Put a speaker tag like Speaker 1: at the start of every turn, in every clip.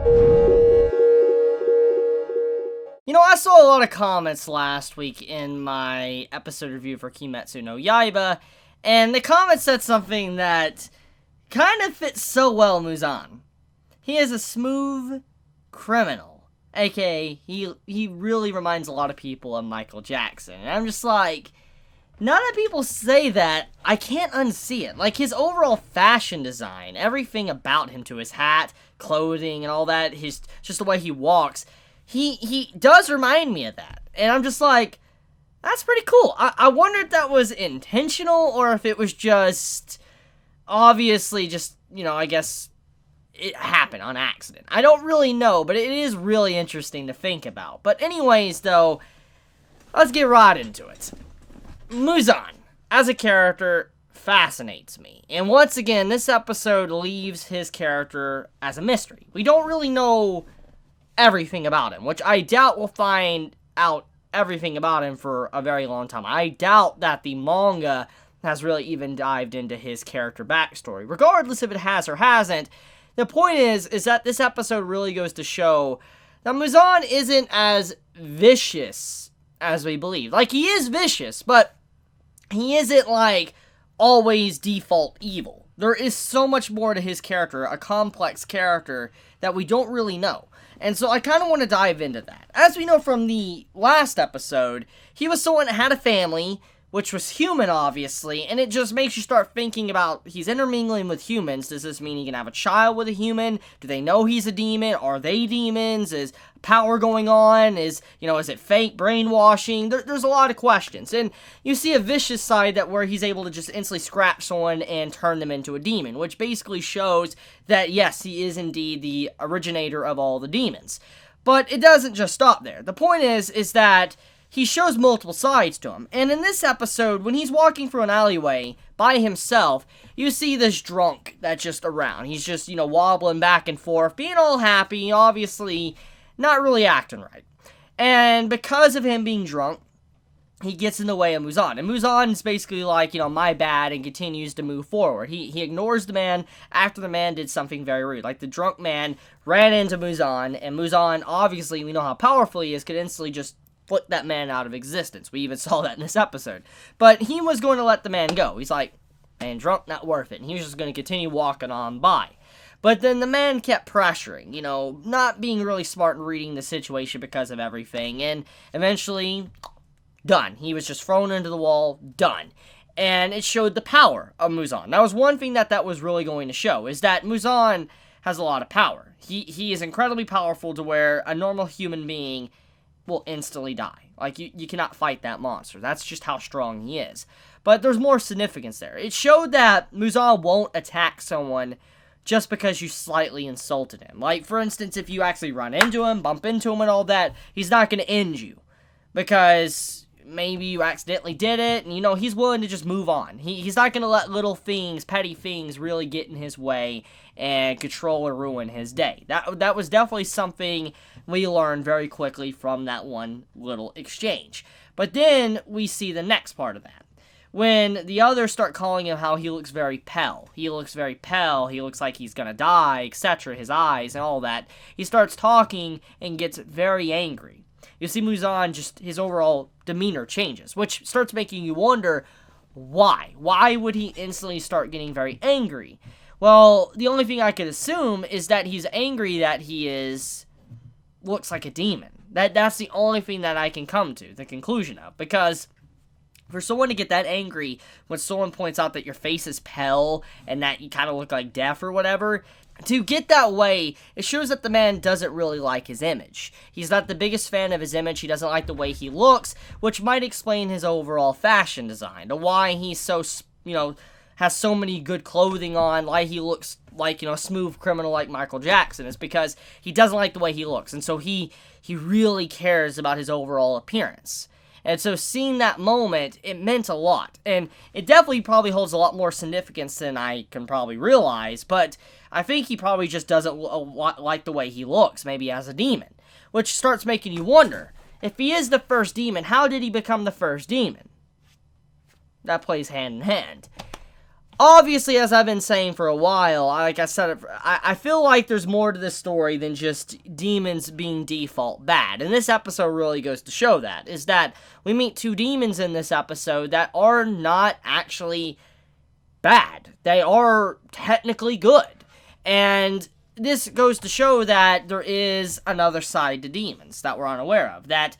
Speaker 1: You know, I saw a lot of comments last week in my episode review for Kimetsu no Yaiba, and the comments said something that kind of fits so well Muzan. He is a smooth criminal, aka he really reminds a lot of people of Michael Jackson. And I'm just like, now that people say that, I can't unsee it. Like, his overall fashion design, everything about him, to his hat, clothing, and all that, just the way he walks, he does remind me of that. And I'm just like, that's pretty cool. I wonder if that was intentional, or if it was just, obviously just, you know, I guess it happened on accident. I don't really know, but it is really interesting to think about. But anyways, though, let's get right into it. Muzan, as a character, fascinates me. And once again, this episode leaves his character as a mystery. We don't really know everything about him, which I doubt we'll find out everything about him for a very long time. I doubt that the manga has really even dived into his character backstory. Regardless if it has or hasn't, the point is that this episode really goes to show that Muzan isn't as vicious as we believe. Like, he is vicious, but he isn't, like, always default evil. There is so much more to his character, a complex character, that we don't really know. And so I kind of want to dive into that. As we know from the last episode, he was someone that had a family, which was human, obviously, and it just makes you start thinking about, he's intermingling with humans. Does this mean he can have a child with a human? Do they know he's a demon? Are they demons? Is power going on? Is it fake brainwashing? There's a lot of questions. And you see a vicious side where he's able to just instantly scratch someone and turn them into a demon, which basically shows that, yes, he is indeed the originator of all the demons. But it doesn't just stop there. The point is that he shows multiple sides to him. And in this episode, when he's walking through an alleyway by himself, you see this drunk that's just around. He's just, wobbling back and forth, being all happy, obviously not really acting right. And because of him being drunk, he gets in the way of Muzan. And Muzan's basically like, my bad, and continues to move forward. He ignores the man after the man did something very rude. Like, the drunk man ran into Muzan, and Muzan, obviously, we know how powerful he is, could instantly just flip that man out of existence. We even saw that in this episode. But he was going to let the man go. He's like, man, drunk, not worth it. And he was just going to continue walking on by. But then the man kept pressuring, not being really smart and reading the situation because of everything. And eventually, done. He was just thrown into the wall, done. And it showed the power of Muzan. That was one thing that was really going to show, is that Muzan has a lot of power. He is incredibly powerful to where a normal human being will instantly die. Like, you cannot fight that monster. That's just how strong he is. But there's more significance there. It showed that Muzan won't attack someone just because you slightly insulted him. Like, for instance, if you actually run into him, bump into him and all that, he's not going to end you. Because maybe you accidentally did it, and, he's willing to just move on. He's not going to let little things, petty things, really get in his way and control or ruin his day. That was definitely something we learned very quickly from that one little exchange. But then we see the next part of that. When the others start calling him how he looks very pale. He looks very pale, he looks like he's gonna die, etc., his eyes and all that. He starts talking and gets very angry. You see Muzan, just his overall demeanor changes, which starts making you wonder, why? Why would he instantly start getting very angry? Well, the only thing I could assume is that he's angry that he looks like a demon. That's the only thing that I can come to, the conclusion of. Because for someone to get that angry when someone points out that your face is pale and that you kind of look like death or whatever, to get that way, it shows that the man doesn't really like his image. He's not the biggest fan of his image. He doesn't like the way he looks, which might explain his overall fashion design, to why he's so, has so many good clothing on, why he looks like, a smooth criminal like Michael Jackson, is because he doesn't like the way he looks, and so he really cares about his overall appearance. And so seeing that moment, it meant a lot, and it definitely probably holds a lot more significance than I can probably realize, but I think he probably just doesn't like the way he looks, maybe as a demon, which starts making you wonder, if he is the first demon, how did he become the first demon? That plays hand in hand. obviously, as I've been saying for a while, like I said, I feel like there's more to this story than just demons being default bad. And this episode really goes to show that, is that we meet two demons in this episode that are not actually bad. They are technically good. And this goes to show that there is another side to demons that we're unaware of. That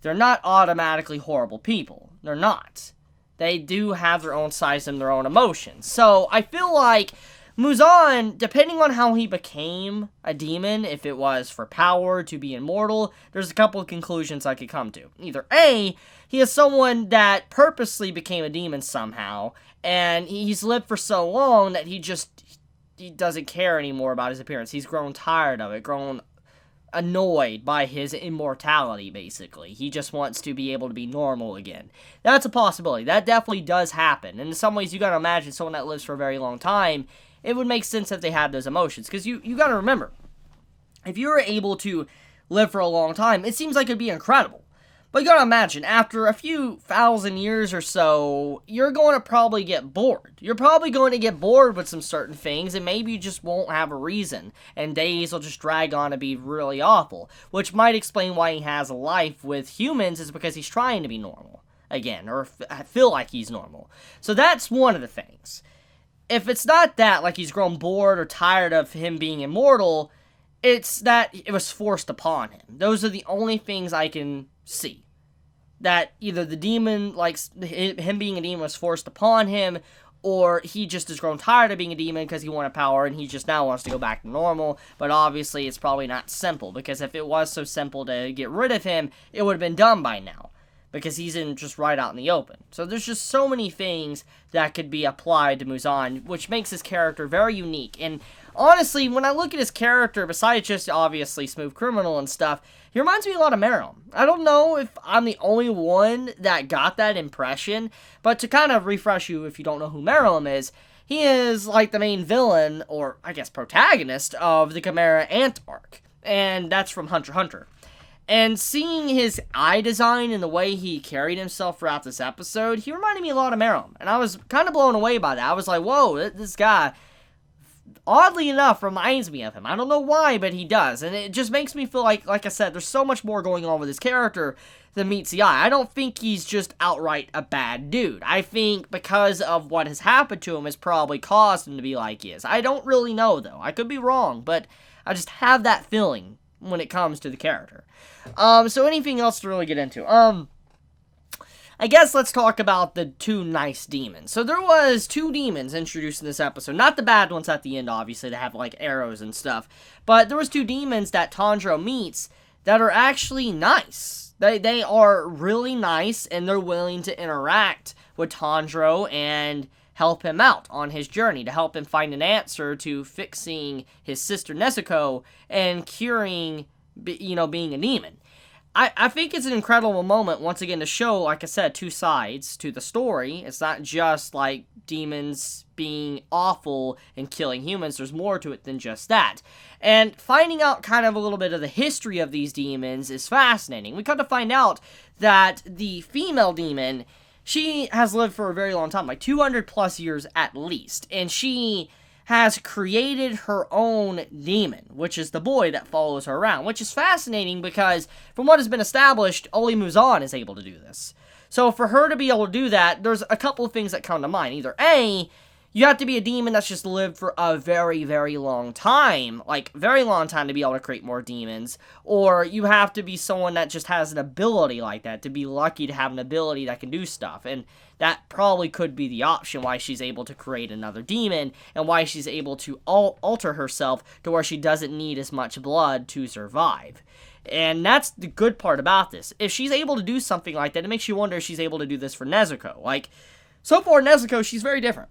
Speaker 1: they're not automatically horrible people. They're not. They do have their own sides and their own emotions. So I feel like Muzan, depending on how he became a demon, if it was for power, to be immortal, there's a couple of conclusions I could come to. Either A, he is someone that purposely became a demon somehow, and he's lived for so long that he doesn't care anymore about his appearance. He's grown tired of it, grown annoyed by his immortality, basically. He just wants to be able to be normal again. That's a possibility. That definitely does happen. And in some ways, you gotta imagine someone that lives for a very long time, it would make sense if they had those emotions. Because you gotta remember, if you were able to live for a long time, it seems like it'd be incredible. But you gotta imagine, after a few thousand years or so, you're going to probably get bored. You're probably going to get bored with some certain things, and maybe you just won't have a reason. And days will just drag on and be really awful. Which might explain why he has a life with humans, is because he's trying to be normal. Again, or feel like he's normal. So that's one of the things. If it's not that, like he's grown bored or tired of him being immortal, it's that it was forced upon him. Those are the only things I can see. That either the demon, like him being a demon, was forced upon him, or he just has grown tired of being a demon because he wanted power and he just now wants to go back to normal. But obviously it's probably not simple, because if it was so simple to get rid of him, it would have been done by now, because he's just right out in the open. So there's just so many things that could be applied to Muzan, which makes his character very unique. And honestly, when I look at his character, besides just obviously smooth criminal and stuff, he reminds me a lot of Meryl. I don't know if I'm the only one that got that impression, but to kind of refresh you if you don't know who Meryl is, he is like the main villain, or I guess protagonist, of the Chimera Ant arc. And that's from Hunter x Hunter. And seeing his eye design and the way he carried himself throughout this episode, he reminded me a lot of Meryl. And I was kind of blown away by that. I was like, whoa, this guy, oddly enough, reminds me of him. I don't know why, but he does. And it just makes me feel like I said, there's so much more going on with his character than meets the eye. I don't think he's just outright a bad dude. I think because of what has happened to him has probably caused him to be like he is. I don't really know, though. I could be wrong, but I just have that feeling when it comes to the character. So anything else to really get into? I guess let's talk about the two nice demons. So there was two demons introduced in this episode. Not the bad ones at the end, obviously, that have, like, arrows and stuff. But there was two demons that Tanjiro meets that are actually nice. They are really nice, and they're willing to interact with Tanjiro and help him out on his journey, to help him find an answer to fixing his sister Nezuko and curing, being a demon. I think it's an incredible moment, once again, to show, like I said, two sides to the story. It's not just, like, demons being awful and killing humans. There's more to it than just that. And finding out kind of a little bit of the history of these demons is fascinating. We come to find out that the female demon, she has lived for a very long time, like 200 plus years at least. And she has created her own demon, which is the boy that follows her around, which is fascinating because, from what has been established, only Muzan is able to do this. So for her to be able to do that, there's a couple of things that come to mind. Either A, you have to be a demon that's just lived for a very, very long time, like very long time, to be able to create more demons, or you have to be someone that just has an ability like that, to be lucky to have an ability that can do stuff. And that probably could be the option why she's able to create another demon, and why she's able to alter herself to where she doesn't need as much blood to survive. And that's the good part about this. If she's able to do something like that, it makes you wonder if she's able to do this for Nezuko. Like, so far Nezuko, she's very different.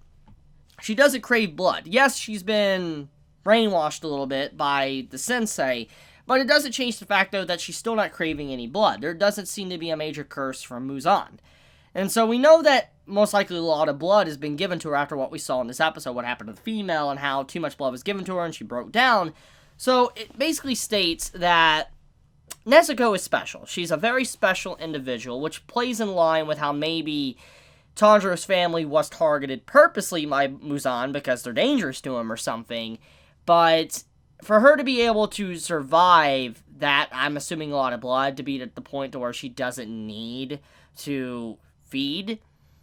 Speaker 1: She doesn't crave blood. Yes, she's been brainwashed a little bit by the sensei, but it doesn't change the fact, though, that she's still not craving any blood. There doesn't seem to be a major curse from Muzan. And so we know that most likely a lot of blood has been given to her after what we saw in this episode, what happened to the female, and how too much blood was given to her and she broke down. So it basically states that Nezuko is special. She's a very special individual, which plays in line with how maybe Tanjiro's family was targeted purposely by Muzan because they're dangerous to him or something, but for her to be able to survive that, I'm assuming a lot of blood, to be at the point to where she doesn't need to feed,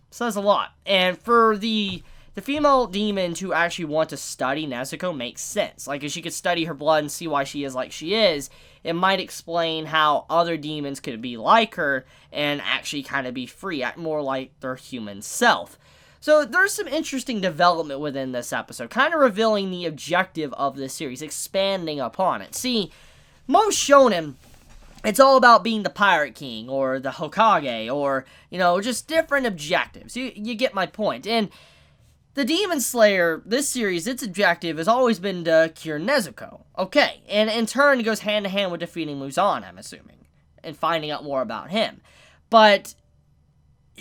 Speaker 1: says a lot. And for the female demon to actually want to study Nezuko makes sense. Like, if she could study her blood and see why she is like she is, it might explain how other demons could be like her and actually kind of be free, act more like their human self. So there's some interesting development within this episode, kind of revealing the objective of this series, expanding upon it. See, most shonen, it's all about being the Pirate King, or the Hokage, or, just different objectives. You get my point. And the Demon Slayer, this series, its objective has always been to cure Nezuko. Okay, and in turn, it goes hand in hand with defeating Muzan, I'm assuming, and finding out more about him. But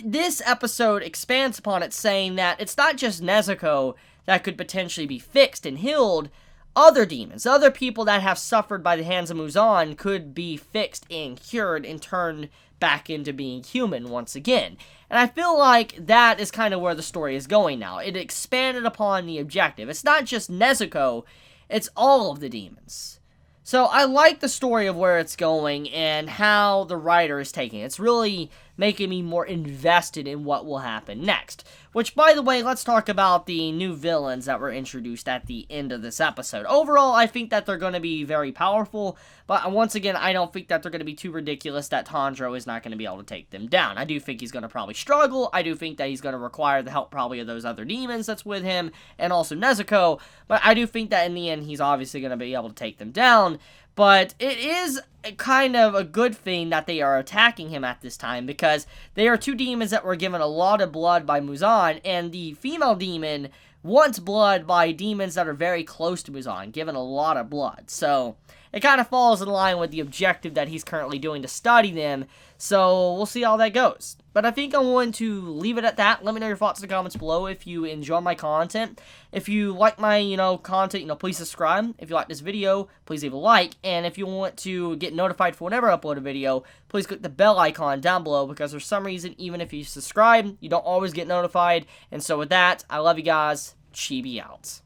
Speaker 1: this episode expands upon it, saying that it's not just Nezuko that could potentially be fixed and healed. Other demons, other people that have suffered by the hands of Muzan could be fixed and cured and turned back into being human once again. And I feel like that is kind of where the story is going now. It expanded upon the objective. It's not just Nezuko, it's all of the demons. So I like the story of where it's going and how the writer is taking it. It's really making me more invested in what will happen next. Which, by the way, let's talk about the new villains that were introduced at the end of this episode. Overall, I think that they're going to be very powerful, but once again, I don't think that they're going to be too ridiculous that Tanjiro is not going to be able to take them down. I do think he's going to probably struggle. I do think that he's going to require the help probably of those other demons that's with him, and also Nezuko, but I do think that in the end, he's obviously going to be able to take them down. But it is kind of a good thing that they are attacking him at this time, because they are two demons that were given a lot of blood by Muzan, and the female demon wants blood by demons that are very close to Muzan, given a lot of blood. So it kind of falls in line with the objective that he's currently doing to study them, so we'll see how that goes. But I think I'm going to leave it at that. Let me know your thoughts in the comments below if you enjoy my content. If you like my, content, please subscribe. If you like this video, please leave a like. And if you want to get notified for whenever I upload a video, please click the bell icon down below, because for some reason, even if you subscribe, you don't always get notified. And so with that, I love you guys. Chibi out.